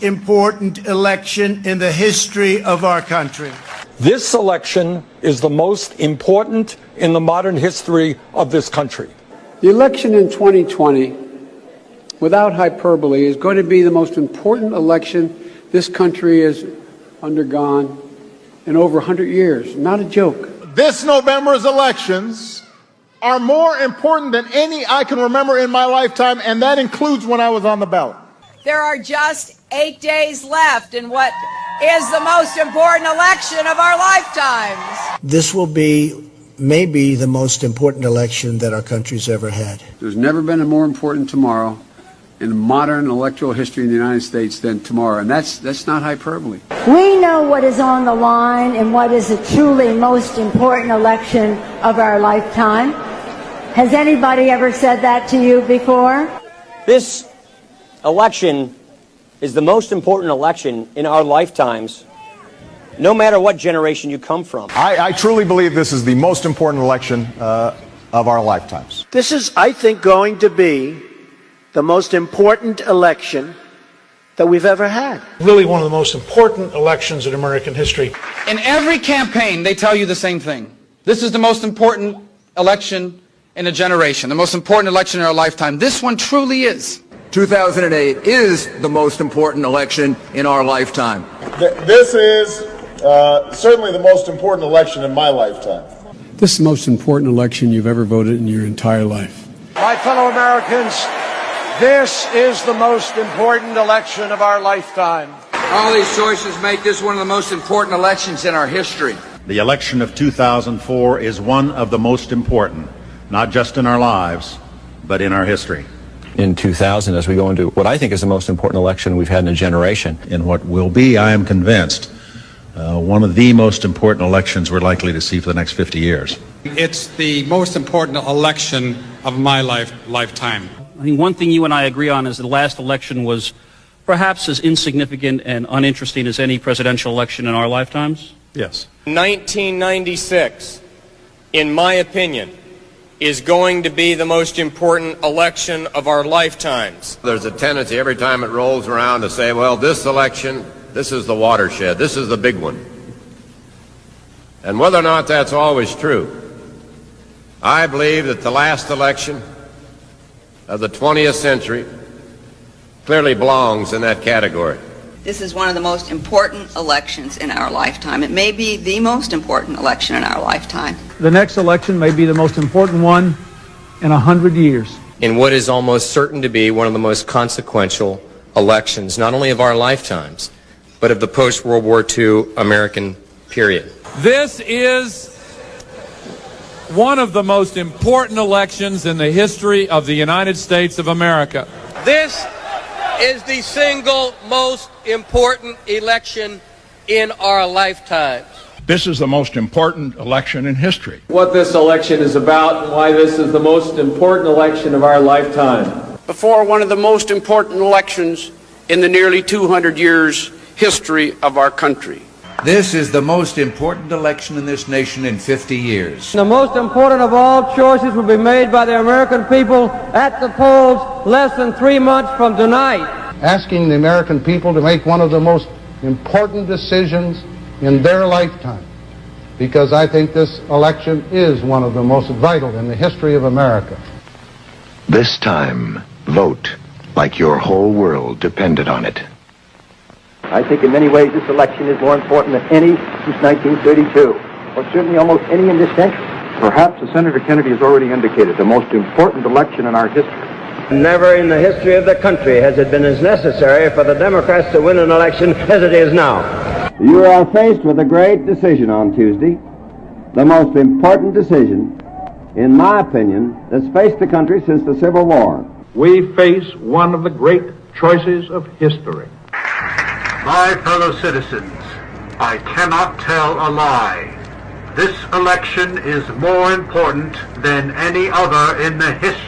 important election in the history of our country. This election is the most important in the modern history of this country. The election in 2020, without hyperbole, is going to be the most important election this country has undergone in over 100 years. Not a joke. This November's elections are more important than any I can remember in my lifetime, and that includes when I was on the ballot. There are just 8 days left in what is the most important election of our lifetimes. This will be maybe the most important election that our country's ever had. There's never been a more important tomorrow in modern electoral history in the United States than tomorrow, and that's not hyperbole. We know what is on the line and what is a truly most important election of our lifetime. Has anybody ever said that to you before? This election is the most important election in our lifetimes, no matter what generation you come from. I truly believe this is the most important election of our lifetimes. This is, I think, going to be the most important election that we've ever had. Really one of the most important elections in American history. In every campaign, they tell you the same thing. This is the most important election in a generation, the most important election in our lifetime. This one truly is. 2008 is the most important election in our lifetime. This is certainly the most important election in my lifetime. This is the most important election you've ever voted in your entire life. My fellow Americans, this is the most important election of our lifetime. All these choices make this one of the most important elections in our history. The election of 2004 is one of the most important, not just in our lives, but in our history. In 2000, as we go into what I think is the most important election we've had in a generation. In what will be, I am convinced, one of the most important elections we're likely to see for the next 50 years. It's the most important election of my lifetime. I think one thing you and I agree on is the last election was perhaps as insignificant and uninteresting as any presidential election in our lifetimes. Yes. 1996, in my opinion, is going to be the most important election of our lifetimes. There's a tendency every time it rolls around to say, well, this election, this is the watershed, this is the big one. And whether or not that's always true, I believe that the last election of the 20th century clearly belongs in that category. This is one of the most important elections in our lifetime. It may be the most important election in our lifetime. The next election may be the most important one in 100 years. In what is almost certain to be one of the most consequential elections, not only of our lifetimes, but of the post-World War II American period. This is one of the most important elections in the history of the United States of America. This is the single most important election in our lifetimes. This is the most important election in history. What this election is about and why this is the most important election of our lifetime. Before one of the most important elections in the nearly 200 years history of our country. This is the most important election in this nation in 50 years. The most important of all choices will be made by the American people at the polls less than 3 months from tonight. Asking the American people to make one of the most important decisions in their lifetime, because I think this election is one of the most vital in the history of America. This time, vote like your whole world depended on it. I think in many ways this election is more important than any since 1932, or certainly almost any in this century. Perhaps, as Senator Kennedy has already indicated, the most important election in our history. Never in the history of the country has it been as necessary for the Democrats to win an election as it is now. You are faced with a great decision on Tuesday, the most important decision, in my opinion, that's faced the country since the Civil War. We face one of the great choices of history. My fellow citizens, I cannot tell a lie. This election is more important than any other in the history